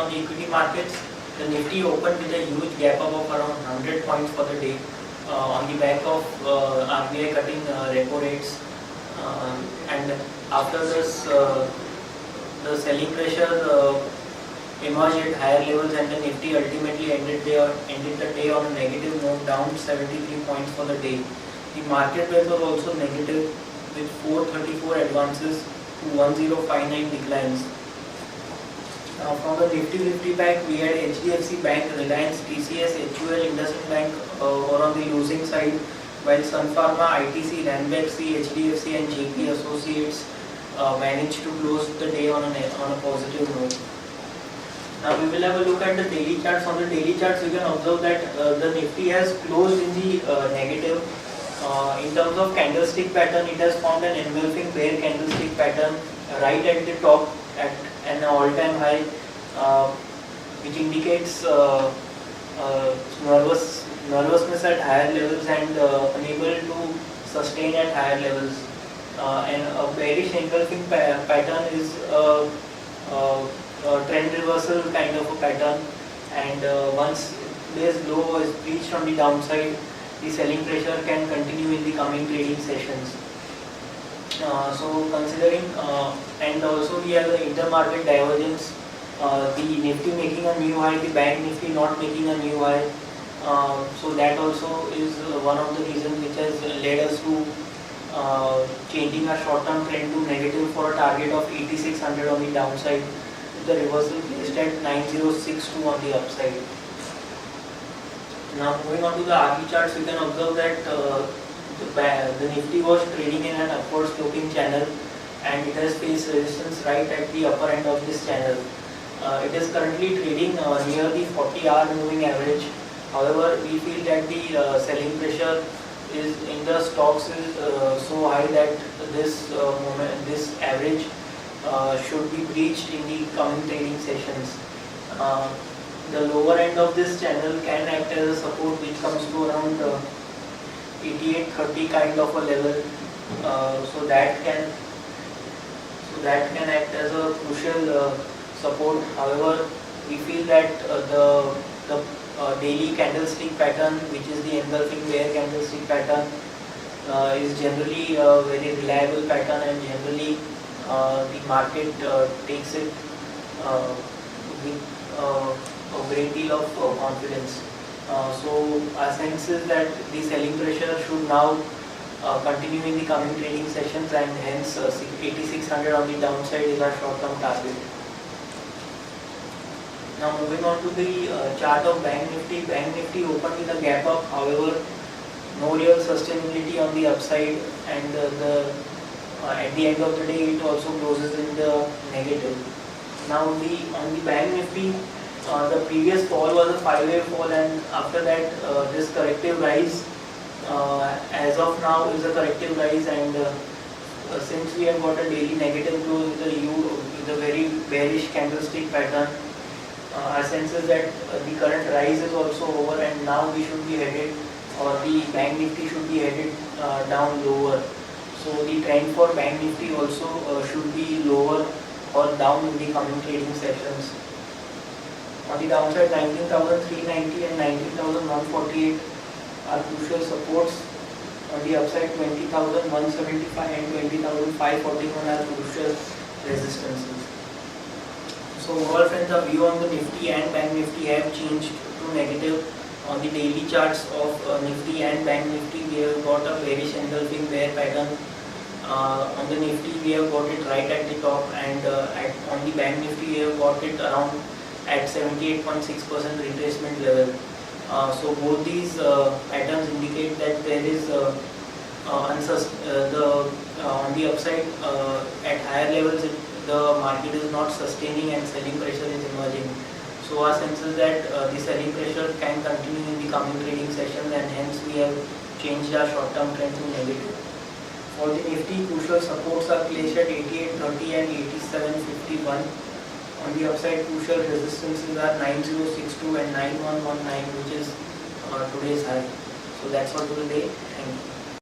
on the equity markets. The Nifty opened with a huge gap up of around 100 points for the day on the back of RBI cutting repo rates, and after this the selling pressure emerged at higher levels, and the Nifty ultimately ended the day on a negative note, down 73 points for the day. The market rates were also negative with 434 advances to 1059 declines. From the Nifty 50 pack, we had HDFC Bank, Reliance, TCS, HUL, IndusInd Bank were on the losing side, while Sun Pharma, ITC, Ranbaxy, HDFC and JP Associates managed to close the day on a positive note. Now we will have a look at the daily charts. On the daily charts, you can observe that the Nifty has closed in the negative. In terms of candlestick pattern, it has formed an engulfing bear candlestick pattern right at the top at an all-time high, which indicates nervousness at higher levels and unable to sustain at higher levels. And a bearish engulfing pattern is a trend reversal kind of a pattern, and once this low is reached on the downside, the selling pressure can continue in the coming trading sessions. So considering and also we have the intermarket divergence, the Nifty making a new high, the Bank Nifty not making a new high. So that also is one of the reasons which has led us to changing our short-term trend to negative for a target of 8600 on the downside, with the reversal placed at 9062 on the upside. Now moving on to the RV charts, you can observe that the Nifty was trading in an upward sloping channel, and it has faced resistance right at the upper end of this channel. It is currently trading near the 40-hour moving average. However, we feel that the selling pressure is in the stocks is so high that this average should be breached in the coming trading sessions. The lower end of this channel can act as a support, which comes to around 8830 kind of a level. So that can act as a crucial support. However, we feel that the daily candlestick pattern, which is the engulfing bear candlestick pattern, is generally a very reliable pattern, and generally the market takes it with a great deal of confidence. So our sense is that the selling pressure should now continue in the coming trading sessions, and hence 8600 on the downside is our short-term target. Now moving on to the chart of Bank Nifty. Bank Nifty opened with a gap up, however no real sustainability on the upside, and at the end of the day it also closes in the negative. Now on the Bank Nifty, the previous fall was a 5-wave fall, and after that this corrective rise as of now is a corrective rise, and since we have got a daily negative close with a very bearish candlestick pattern, our sense is that the current rise is also over, and now we should be headed, or the Bank Nifty should be headed down lower. So the trend for Bank Nifty also should be lower or down in the coming trading sessions. On the downside, 19,390 and 19,148 are crucial supports. On the upside, 20,175 and 20,541 are crucial resistances. So overall friends, the view on the Nifty and Bank Nifty have changed to negative. On the daily charts of Nifty and Bank Nifty, we have got a bearish engulfing bear pattern. On the Nifty, we have got it right at the top, and on the Bank Nifty, we have got it around at 78.6% retracement level. So both these patterns indicate that there is on the upside at higher levels the market is not sustaining and selling pressure is emerging. So our sense is that the selling pressure can continue in the coming trading sessions, and hence we have changed our short-term trend to negative. For the Nifty, crucial supports are placed at 8830 and 8751. On the upside, crucial resistances are 9062 and 9119, which is today's high. So that's all for the day. Thank you.